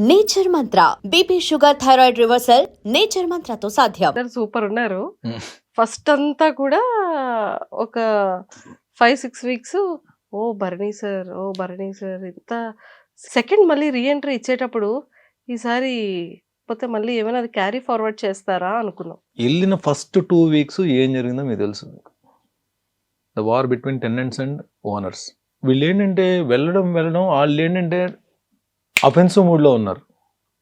Nature Mantra BP sugar thyroid reversal nature మంత్రతో సాధ్యం. Super ఉన్నారు. ఫస్ట్ అంతా కూడా ఒక 5-6 వీక్స్ ఓ భరణి సార్ ఇంత సెకండ్ మళ్ళీ రీఎంట్రీ ఇచ్చేటప్పుడు ఈసారి పోతే మళ్ళీ ఏమైనా అది క్యారీ ఫార్వర్డ్ చేస్తారా అనుకున్నాం. వెళ్ళిన ఫస్ట్ 2 వీక్స్ ఏం జరిగిందో మీకు తెలుసు. The war between tenants and owners. వీళ్ళు ఏంటంటే వెళ్ళడం వాళ్ళు ఏంటంటే అఫెన్సివ్ మూడ్లో ఉన్నారు,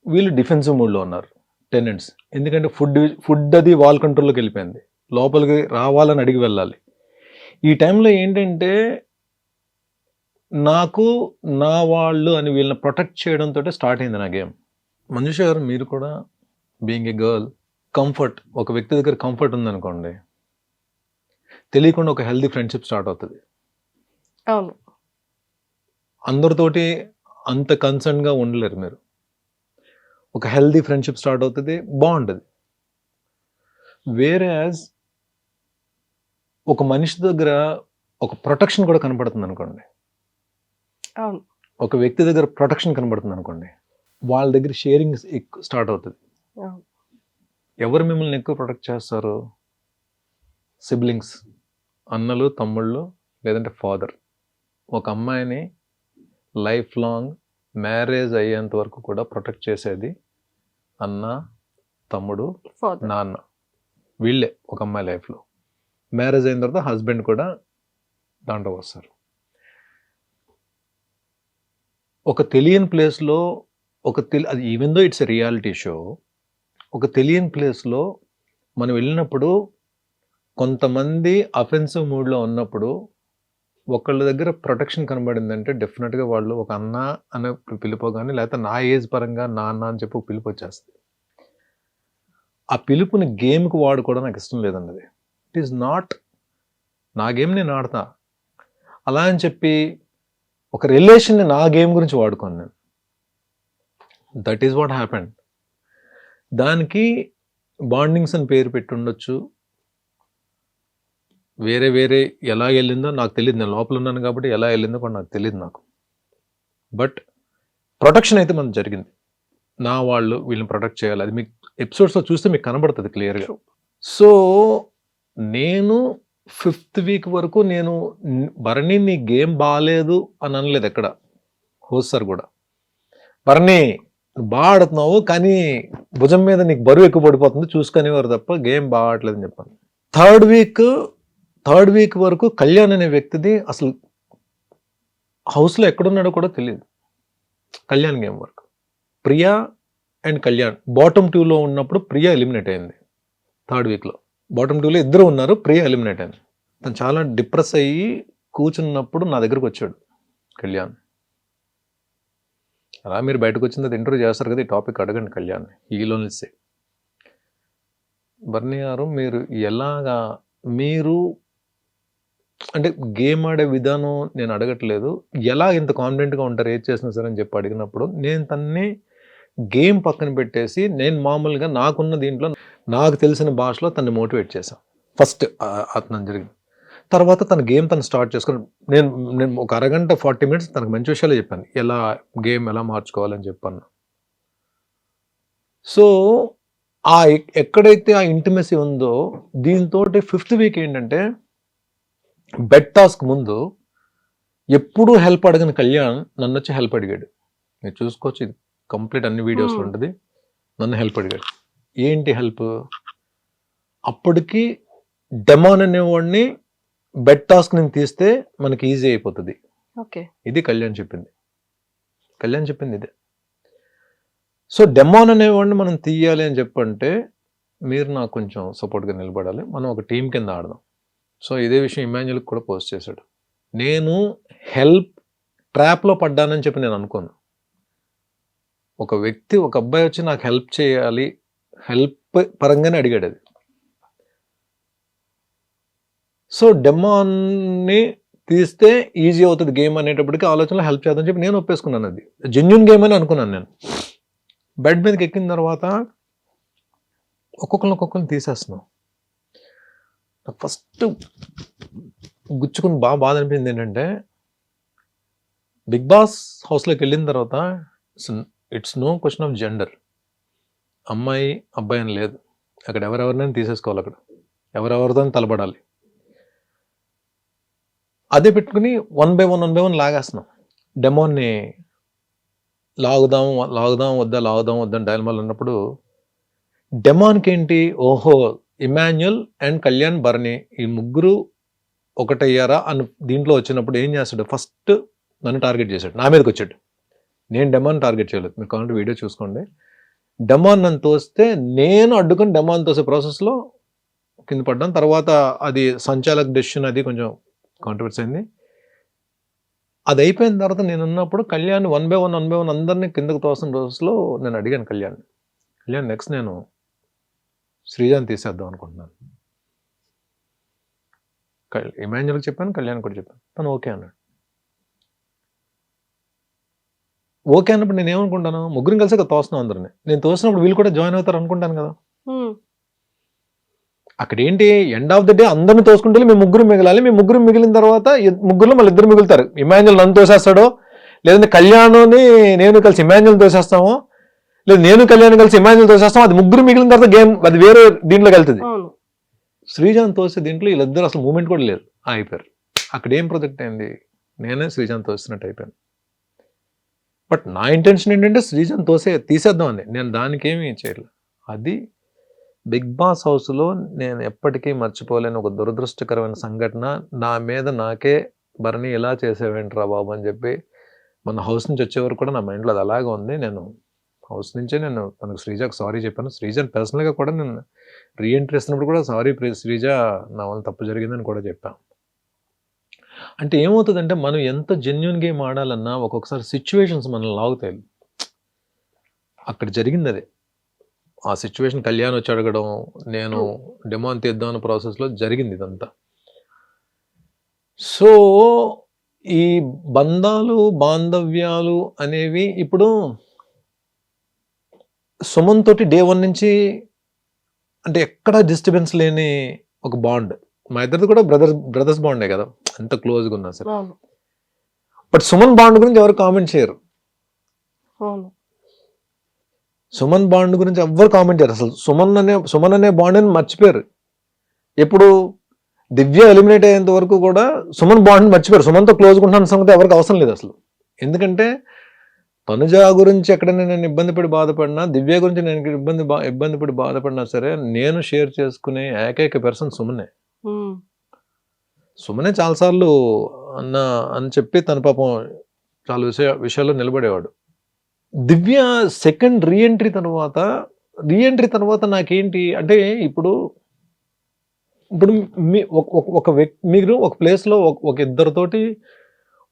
వీళ్ళు డిఫెన్సివ్ మూడ్లో ఉన్నారు టెనెంట్స్. ఎందుకంటే ఫుడ్ అది వాల్ కంట్రోల్లోకి వెళ్ళిపోయింది, లోపలికి రావాలని అడిగి వెళ్ళాలి. ఈ టైంలో ఏంటంటే నాకు నా వాళ్ళు అని వీళ్ళని ప్రొటెక్ట్ చేయడంతో స్టార్ట్ అయింది నా గేమ్. మంజుష గారు, మీరు కూడా బీయింగ్ ఏ గర్ల్, కంఫర్ట్, ఒక వ్యక్తి దగ్గర కంఫర్ట్ ఉందనుకోండి, తెలియకుండా ఒక హెల్దీ ఫ్రెండ్షిప్ స్టార్ట్ అవుతుంది. అవును, అందరితోటి అంత కన్సర్న్గా ఉండలేరు మీరు. ఒక హెల్దీ ఫ్రెండ్షిప్ స్టార్ట్ అవుతుంది, బాగుంటుంది. వేరే ఒక మనిషి దగ్గర ఒక ప్రొటెక్షన్ కూడా కనపడుతుంది అనుకోండి, అవును, ఒక వ్యక్తి దగ్గర ప్రొటెక్షన్ కనబడుతుంది అనుకోండి, వాళ్ళ దగ్గర షేరింగ్ ఎక్కువ స్టార్ట్ అవుతుంది. అవును. ఎవరు మిమ్మల్ని ఎక్కువ ప్రొటెక్ట్ చేస్తారు? సిబ్లింగ్స్, అన్నలు, తమ్ముళ్ళు, లేదంటే ఫాదర్. ఒక అమ్మాయిని లైఫ్ లాంగ్ మ్యారేజ్ అయ్యేంత వరకు కూడా ప్రొటెక్ట్ చేసేది అన్న, తమ్ముడు, Father. నాన్న. వీళ్ళే ఒక అమ్మాయి లైఫ్లో. మ్యారేజ్ అయిన తర్వాత హస్బెండ్ కూడా దాంట్లో వస్తారు. ఒక తెలియని ప్లేస్లో అది even though it's a reality show, ఒక తెలియని ప్లేస్లో మనం వెళ్ళినప్పుడు కొంతమంది అఫెన్సివ్ మూడ్లో ఉన్నప్పుడు ఒకళ్ళ దగ్గర ప్రొటెక్షన్ కనబడిందంటే డెఫినెట్గా వాళ్ళు ఒక అన్న అనే పిలుపు కానీ, లేకపోతే నా ఏజ్ పరంగా నాన్న అని చెప్పి ఒక పిలుపు వచ్చేస్తుంది. ఆ పిలుపుని గేమ్కి వాడుకోవడం నాకు ఇష్టం లేదండి. అది ఇట్ ఈస్ నాట్ నా గేమ్, నేను ఆడతా. అలా అని చెప్పి ఒక రిలేషన్ని నా గేమ్ గురించి వాడుకోను నేను. That is what happened. దానికి బాండింగ్స్ అని పేరు పెట్టి ఉండొచ్చు, వేరే ఎలా వెళ్ళిందో నాకు తెలియదు. నేను లోపల ఉన్నాను కాబట్టి ఎలా వెళ్ళిందో కూడా నాకు తెలియదు నాకు. బట్ ప్రొటెక్షన్ అయితే మనకు జరిగింది. నా వాళ్ళు వీళ్ళని ప్రొటెక్ట్ చేయాలి, అది మీకు ఎపిసోడ్స్లో చూస్తే మీకు కనబడుతుంది క్లియర్గా. సో నేను 5th వీక్ వరకు నేను భరణి నీ గేమ్ బాగాలేదు అని అనలేదు ఎక్కడ. హోస్ట్ సార్ కూడా, భరణి బాగా ఆడుతున్నావు కానీ భుజం మీద నీకు బరువు ఎక్కువ పడిపోతుంది చూసుకునేవారు తప్ప గేమ్ బాగా ఆడలేదని చెప్పాను. థర్డ్ వీక్ వరకు కళ్యాణ్ అనే వ్యక్తిది అసలు హౌస్లో ఎక్కడున్నాడో కూడా తెలియదు. కళ్యాణ్ గేమ్ వరకు ప్రియా అండ్ కళ్యాణ్ బాటమ్ 2లో ఉన్నప్పుడు ప్రియా ఎలిమినేట్ అయింది. 3rd వీక్లో బాటమ్ 2లో ఇద్దరు ఉన్నారు, ప్రియా ఎలిమినేట్ అయింది. తను చాలా డిప్రెస్ అయ్యి కూర్చున్నప్పుడు నా దగ్గరకు వచ్చాడు కళ్యాణ్. అలా మీరు బయటకు వచ్చిన తర్వాత ఇంటర్వ్యూ చేస్తారు కదా, ఈ టాపిక్ అడగండి కళ్యాణ్. ఈలోనిసే బర్నీ గారు, మీరు అంటే గేమ్ ఆడే విధానం నేను అడగట్లేదు, ఎలా ఇంత కాన్ఫిడెంట్గా ఉంటారు ఏది చేసినా సరే అని చెప్పి అడిగినప్పుడు నేను తన్ని గేమ్ పక్కన పెట్టేసి నేను మామూలుగా నాకున్న దీంట్లో నాకు తెలిసిన భాషలో తన్ని మోటివేట్ చేశాను. ఫస్ట్ అతను జరిగింది. తర్వాత తన గేమ్ తను స్టార్ట్ చేసుకుని నేను ఒక అరగంట 40 minutes తనకు మంచి విషయాలు చెప్పాను, గేమ్ ఎలా మార్చుకోవాలని చెప్పాను. సో ఎక్కడైతే ఆ ఇంటిమసీ ఉందో దీంతో 5th వీక్ ఏంటంటే బెడ్ టాస్క్ ముందు ఎప్పుడూ హెల్ప్ అడగని కళ్యాణ్ నన్ను వచ్చి హెల్ప్ అడిగాడు. మీరు చూసుకోవచ్చు, ఇది కంప్లీట్ అన్ని వీడియోస్లో ఉంటుంది. నన్ను హెల్ప్ అడిగాడు. ఏంటి హెల్ప్? అప్పటికి డెమాన్ అనేవాడిని బెడ్ టాస్క్ నేను తీస్తే మనకి ఈజీ అయిపోతుంది. ఓకే, ఇది కళ్యాణ్ చెప్పింది ఇదే. సో డెమాన్ అనేవాడిని మనం తీయాలి అని చెప్పంటే మీరు నాకు కొంచెం సపోర్ట్గా నిలబడాలి, మనం ఒక టీం కింద ఆడదాం. సో ఇదే విషయం ఇమాన్యుల్కి కూడా పోస్ట్ చేశాడు. నేను హెల్ప్ ట్రాప్లో పడ్డానని చెప్పి నేను అనుకోను. ఒక అబ్బాయి వచ్చి నాకు హెల్ప్ చేయాలి, హెల్ప్ పరంగానే అడిగాడు అది. సో డెమాన్ని తీస్తే ఈజీ అవుతుంది గేమ్ అనేటప్పటికీ ఆలోచనలో హెల్ప్ చేద్దామని చెప్పి నేను ఒప్పేసుకున్నాను. అది జెన్యూన్ గేమ్ అని అనుకున్నాను నేను. బెడ్ మీదకి ఎక్కిన తర్వాత ఒక్కొక్కరిని తీసేస్తున్నాం. ఫస్ట్ గుచ్చుకుని బాధ అనిపించింది ఏంటంటే, బిగ్ బాస్ హౌస్లోకి వెళ్ళిన తర్వాత it's no question of gender. అమ్మాయి అబ్బాయి అని లేదు, అక్కడ ఎవరెవరినైనా తీసేసుకోవాలి, అక్కడ ఎవరెవరితో తలపడాలి. అదే పెట్టుకుని 1 by 1 లాగేస్తున్నాం. డెమోన్ని లాగుదాం వద్దా డైలమాలు ఉన్నప్పుడు డెమాన్కి ఏంటి, ఓహో ఇమాన్యుయల్ అండ్ కళ్యాణ్ భరణి ఈ ముగ్గురు ఒకటయ్యారా అని దీంట్లో వచ్చినప్పుడు ఏం చేస్తాడు, ఫస్ట్ నన్ను టార్గెట్ చేశాడు, నా మీదకి వచ్చాడు. నేను డెమాన్ టార్గెట్ చేయలేదు, మీరు కావాలంటే వీడియో చూసుకోండి. డెమాన్ నన్ను తోస్తే నేను అడ్డుకుని డెమాన్ తోసే ప్రాసెస్లో కింద పడ్డాను. తర్వాత అది సంచాలక్ డెసిషన్, అది కొంచెం కాంట్రవర్సీ అయింది. అది అయిపోయిన తర్వాత నేను ఉన్నప్పుడు కళ్యాణ్ 1 by 1 అందరినీ కిందకు తోసిన రోజులో నేను అడిగాను కళ్యాణ్ నెక్స్ట్ నేను శ్రీజాని తీసేద్దాం అనుకుంటున్నాను. ఇమాన్యుయల్కి చెప్పాను, కళ్యాణ్ కూడా చెప్పాను. తను ఓకే అన్నాడు. ఓకే అన్నప్పుడు నేను ఏమనుకుంటాను, ముగ్గురం కలిసి తోస్తున్నాం అందరినీ. నేను తోసినప్పుడు వీళ్ళు కూడా జాయిన్ అవుతారు అనుకుంటాను కదా. అక్కడ ఏంటి, ఎండ్ ఆఫ్ ద డే అందరిని తోసుకుంటే మేము ముగ్గురు మిగలాలి. మేము ముగ్గురు మిగిలిన తర్వాత ముగ్గురులో మళ్ళీ ఇద్దరు మిగులుతారు. ఇమాన్యుయల్ నన్ను తోసేస్తాడో, లేదంటే కళ్యాణ్ని నేను కలిసి ఇమాన్యుయల్ తోసేస్తామో, లేదు నేను కళ్యాణ్ కలిసి ఇమాన్యుయల్ తోసేస్తాం. అది ముగ్గురు మిగిలిన తర్వాత గేమ్ అది వేరే దీంట్లోకి వెళ్తుంది. శ్రీజాన్ తోసే దీంట్లో వీళ్ళిద్దరు అసలు మూమెంట్ కూడా లేదు, అయిపోయారు. అక్కడ ఏం ప్రొజెక్ట్ అయింది, నేనే శ్రీజాన్ తోసినట్టు అయిపోయాను. బట్ నా ఇంటెన్షన్ ఏంటంటే శ్రీజాన్ తీసేద్దామని, నేను దానికి ఏమీ చేయలేదు. అది బిగ్ బాస్ హౌస్లో నేను ఎప్పటికీ మర్చిపోలేని ఒక దురదృష్టకరమైన సంఘటన. నా మీద నాకే భరణి ఇలా చేసేవేంట్రా బాబు అని చెప్పి మన హౌస్ నుంచి వచ్చేవారు కూడా నా మైండ్లో అది అలాగే ఉంది. నేను హౌస్ నుంచే నేను తనకు శ్రీజాకు సారీ చెప్పాను. శ్రీజాని పర్సనల్గా కూడా నేను రీఎంట్రీ ఇస్తున్నప్పుడు కూడా సారీ శ్రీజ, నా వల్ల తప్పు జరిగిందని కూడా చెప్పాను. అంటే ఏమవుతుందంటే మనం ఎంత జెన్యున్ గేమ్ ఆడాలన్నా ఒక్కొక్కసారి సిచ్యువేషన్స్ మనల్ని లాగుతాయి. అక్కడ జరిగింది అదే. ఆ సిచ్యువేషన్ కళ్యాణ్ వచ్చి అడగడం, నేను డెమాన్ తీద్దాం అన్న ప్రాసెస్లో జరిగింది ఇదంతా. సో ఈ బంధాలు బాంధవ్యాలు అనేవి ఇప్పుడు సుమన్ తోటి డే 1 నుంచి అంటే ఎక్కడ డిస్టర్బెన్స్ లేని ఒక బాండ్. మా ఇద్దరిది కూడా బ్రదర్స్ బాండే కదా, ఎంత క్లోజ్గా ఉన్నా సరే. బట్ సుమన్ బాండ్ గురించి ఎవరు కామెంట్ చేయరు. సుమన్ బాండ్ గురించి ఎవ్వరు కామెంట్ చేయరు అసలు. సుమన్ అనే బాండ్ అని మర్చిపోయారు. ఎప్పుడు దివ్య ఎలిమినేట్ అయ్యేంత వరకు కూడా సుమన్ బాండ్ మర్చిపోయారు. సుమన్తో క్లోజ్గా ఉంటున్న సంగతి ఎవరికి అవసరం లేదు అసలు. ఎందుకంటే తనుజ గురించి ఎక్కడైనా నేను ఇబ్బంది పడి బాధపడినా, దివ్య గురించి నేను ఇబ్బంది పడి బాధపడినా సరే, నేను షేర్ చేసుకునే ఏకైక పర్సన్ సుమనే. సుమనే చాలాసార్లు అని చెప్పి తన పాపం చాలా విషయాల్లో నిలబడేవాడు. దివ్య సెకండ్ రీఎంట్రీ తర్వాత నాకేంటి అంటే, ఇప్పుడు ఒక వ్యక్తి మీరు ఒక ప్లేస్లో ఒక ఇద్దరితోటి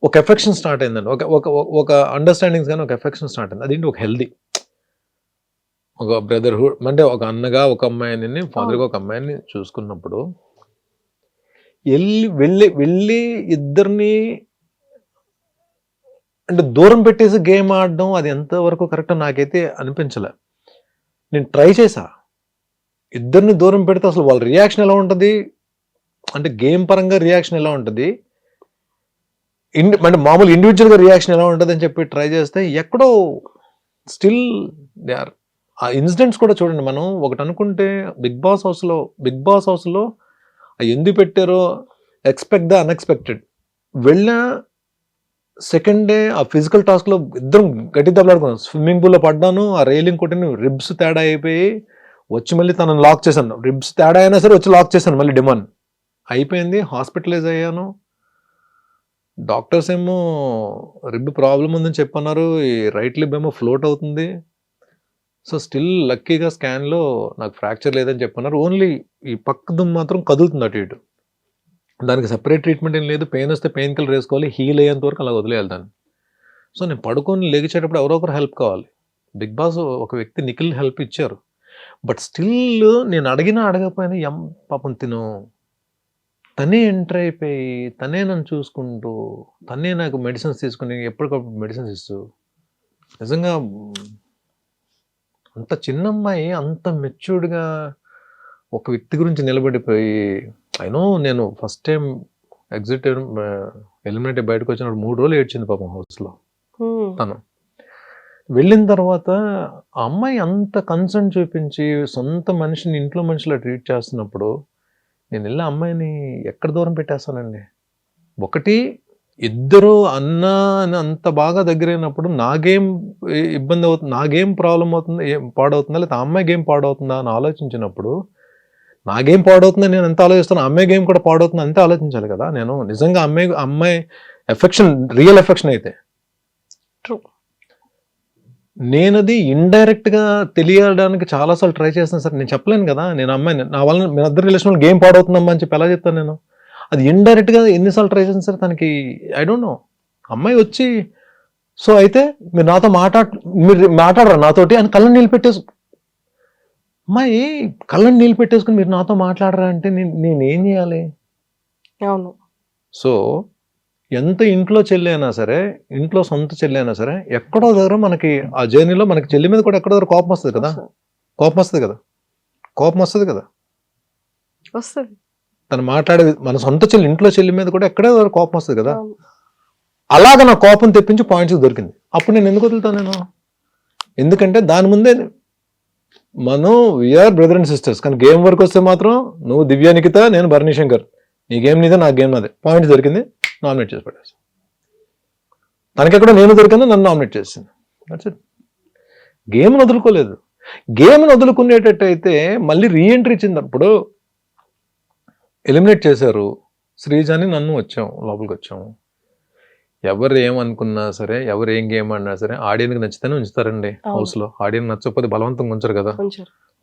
ఒక ఎఫెక్షన్ స్టార్ట్ అయిందండి, ఒక అండర్స్టాండింగ్స్ కానీ ఒక ఎఫెక్షన్ స్టార్ట్ అయింది. అదేంటి ఒక హెల్దీ ఒక బ్రదర్హుడ్, అంటే ఒక అన్నగా ఒక అమ్మాయిని, ఫాదర్గా ఒక అమ్మాయిని చూసుకున్నప్పుడు వెళ్ళి ఇద్దరిని అంటే దూరం పెట్టేసి గేమ్ ఆడడం అది ఎంతవరకు కరెక్ట్ నాకైతే అనిపించలే. నేను ట్రై చేశా, ఇద్దరిని దూరం పెడితే అసలు వాళ్ళ రియాక్షన్ ఎలా ఉంటుంది, అంటే గేమ్ పరంగా రియాక్షన్ ఎలా ఉంటుంది, అంటే మామూలు ఇండివిజువల్గా రియాక్షన్ ఎలా ఉంటుంది అని చెప్పి ట్రై చేస్తే ఎక్కడో స్టిల్ దే ఆర్. ఆ ఇన్సిడెంట్స్ కూడా చూడండి, మనం ఒకటి అనుకుంటే బిగ్ బాస్ హౌస్లో ఎందుకు పెట్టారో ఎక్స్పెక్ట్ ద అన్ఎక్స్పెక్టెడ్. వెళ్ళిన సెకండ్ డే ఆ ఫిజికల్ టాస్క్లో ఇద్దరం గట్టి దెబ్బలాడుకున్నాం. స్విమ్మింగ్ పూల్లో పడ్డాను, ఆ రైలింగ్ కొట్టిన రిబ్స్ తేడా అయిపోయి వచ్చి మళ్ళీ తనను లాక్ చేశాను. రిబ్స్ తేడా అయినా సరే వచ్చి లాక్ చేశాను మళ్ళీ. డిమాండ్ అయిపోయింది, హాస్పిటలైజ్ అయ్యాను. డాక్టర్స్ ఏమో రిబ్ ప్రాబ్లం ఉందని చెప్పన్నారు, ఈ రైట్ లిబ్ ఏమో ఫ్లోట్ అవుతుంది. సో స్టిల్ లక్కీగా స్కాన్లో నాకు ఫ్రాక్చర్ లేదని చెప్పన్నారు. ఓన్లీ ఈ పక్క దుమ్ము మాత్రం కదులుతుంది అటు ఇటు. దానికి సపరేట్ ట్రీట్మెంట్ ఏం లేదు, పెయిన్ వస్తే పెయిన్ కిల్లర్ వేసుకోవాలి, హీల్ అయ్యేంత వరకు అలా వదిలేయాలి దాన్ని. సో నేను పడుకొని లెగిచేటప్పుడు ఎవరో ఒకరు హెల్ప్ కావాలి. బిగ్ బాస్ ఒక వ్యక్తి నిఖిల్ హెల్ప్ ఇచ్చారు. బట్ స్టిల్ నేను అడగకపోయినా పాపం తనే ఎంటర్ అయిపోయి తనే నన్ను చూసుకుంటూ తనే నాకు మెడిసిన్స్ తీసుకుని ఎప్పటికప్పుడు మెడిసిన్స్ ఇస్తూ, నిజంగా అంత చిన్న అమ్మాయి అంత మెచ్యూర్డ్గా ఒక వ్యక్తి గురించి నిలబడిపోయి, అయినో నేను ఫస్ట్ టైం ఎలిమినేట్ బయటకు వచ్చినప్పుడు 3 రోజులు ఏడ్చింది పాపం హౌస్లో తను. వెళ్ళిన తర్వాత ఆ అమ్మాయి అంత కన్సర్న్ చూపించి సొంత మనిషిని ఇంట్లో మనిషిలా ట్రీట్ చేస్తున్నప్పుడు నేను వెళ్ళి ఆ అమ్మాయిని ఎక్కడ దూరం పెట్టేస్తానండి. ఒకటి ఇద్దరు అన్న అని అంత బాగా దగ్గరైనప్పుడు నా గేమ్ ఇబ్బంది అవుతుంది, నా గేమ్ ప్రాబ్లం అవుతుంది, ఏం పాడవుతుందా, లేదా ఆ అమ్మాయి గేమ్ పాడవుతుందా అని ఆలోచించినప్పుడు నా గేమ్ పాడవుతుందని నేను ఎంత ఆలోచిస్తాను, ఆ అమ్మాయి గేమ్ కూడా పాడవుతుంది అంతే ఆలోచించాలి కదా. నేను నిజంగా అమ్మాయి ఎఫెక్షన్, రియల్ ఎఫెక్షన్ అయితే ట్రూ. నేనది ఇండైరెక్ట్ గా తెలియడానికి చాలాసార్లు ట్రై చేస్తాను సార్. నేను చెప్పలేను కదా నేను అమ్మాయిని నా వల్ల మీ ఇద్దరు రిలేషన్ గేమ్ పాడవుతుందమ్మా అని చెప్పి ఎలా చెప్తాను నేను. అది ఇండైరెక్ట్ గా ఎన్నిసార్లు ట్రై చేస్తాను సార్ తనకి. I don't know. అమ్మాయి వచ్చి సో అయితే మీరు నాతో మీరు మాట్లాడరా నాతోటి అని కళ్ళని నీళ్ళు పెట్టేసు, అమ్మాయి కళ్ళని నీళ్ళు పెట్టేసుకుని మీరు నాతో మాట్లాడరా అంటే నేనేం చేయాలి? అవును. సో ఎంత ఇంట్లో చెల్లి అయినా సరే, ఇంట్లో సొంత చెల్లి అయినా సరే, ఎక్కడో దగ్గర మనకి ఆ జర్నీలో మనకి చెల్లి మీద కూడా ఎక్కడో దగ్గర కోపం వస్తుంది కదా. కోపం వస్తుంది కదా. కోపం వస్తుంది కదా. వస్తుంది. తను మాట్లాడే మన సొంత చెల్లి, ఇంట్లో చెల్లి మీద కూడా ఎక్కడో దగ్గర కోపం వస్తుంది కదా. అవును. అలాగ నా కోపం తెప్పించి పాయింట్స్ దొరికింది. అప్పుడు నేను ఎందుకు వదులుతాను నేను? ఎందుకంటే దాని ముందే మనం వీఆర్ బ్రదర్ అండ్ సిస్టర్స్. కానీ గేమ్ వరకు వస్తే మాత్రం నువ్వు దివ్య నిఖిత, నేను భరణి శంకర్, నీ గేమ్ నీదే, నా గేమ్ నాదే. పాయింట్స్ దొరికింది, నామినేట్ చేసి పడేస్తాను. తనకెక్కడ నేను దొరికిందో నన్ను నామినేట్ చేసింది. That's it. గేమ్ని వదులుకోలేదు. గేమ్ని వదులుకునేటట్టయితే మళ్ళీ రీఎంట్రీ ఇచ్చినప్పుడు ఎలిమినేట్ చేశారు శ్రీజాని, నన్ను వచ్చాం లోపలికి వచ్చాము. ఎవరు ఏమనుకున్నా సరే, ఎవరు ఏం గేమ్ ఆడినా సరే ఆడియన్కి నచ్చితేనే ఉంచుతారండి హౌస్లో. ఆడియన్ నచ్చకపోతే బలవంతంగా ఉంచరు కదా.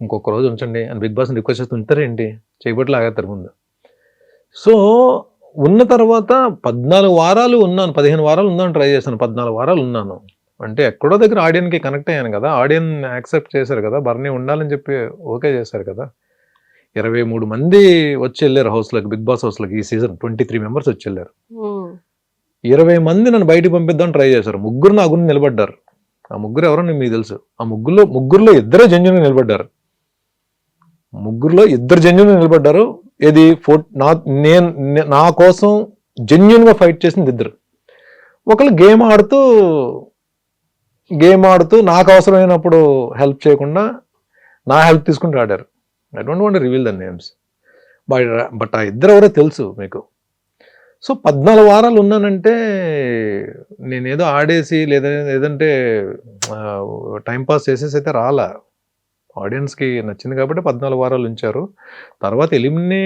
ఇంకొక రోజు ఉంచండి అని బిగ్ బాస్ని రిక్వెస్ట్ చేస్తే ఉంచుతారేంటి? చేయబట్టి ఆగేస్తారు ముందు. సో ఉన్న తర్వాత 14 వారాలు ఉన్నాను, 15 వారాలు ఉందాను ట్రై చేశాను. 14 వారాలు ఉన్నాను అంటే ఎక్కడో దగ్గర ఆడియన్కి కనెక్ట్ అయ్యాను కదా. ఆడియన్ యాక్సెప్ట్ చేశారు కదా, బర్నీ ఉండాలని చెప్పి ఓకే చేశారు కదా. 23 మంది వచ్చి వెళ్ళారు హౌస్లోకి, బిగ్ బాస్ హౌస్లోకి. ఈ సీజన్ 23 మెంబర్స్ వచ్చి వెళ్ళారు. 20 మంది నన్ను బయటకు పంపిద్దాం ట్రై చేశారు. ముగ్గురు నా గురించి నిలబడ్డారు. ఆ ముగ్గురు ఎవరో మీకు తెలుసు. ఆ ముగ్గురులో ఇద్దరే జెన్యూన్గా నిలబడ్డారు. ముగ్గురులో ఇద్దరు జెన్యూన్గా నిలబడ్డారు. ఇది నా కోసం జెన్యూన్గా ఫైట్ చేసింది ఇద్దరు. ఒకళ్ళు గేమ్ ఆడుతూ నాకు అవసరమైనప్పుడు హెల్ప్ చేయకుండా నా హెల్ప్ తీసుకుంటూ ఆడారు. I don't want reveal the names, but ఆ ఇద్దరు ఎవరో తెలుసు మీకు. సో 14 వారాలు ఉన్నానంటే నేనేదో ఆడేసి లేదంటే టైంపాస్ చేసేసి అయితే రాలా. ఆడియన్స్కి నచ్చింది కాబట్టి 14 వారాలు ఉంచారు. తర్వాత ఎలిమినేట్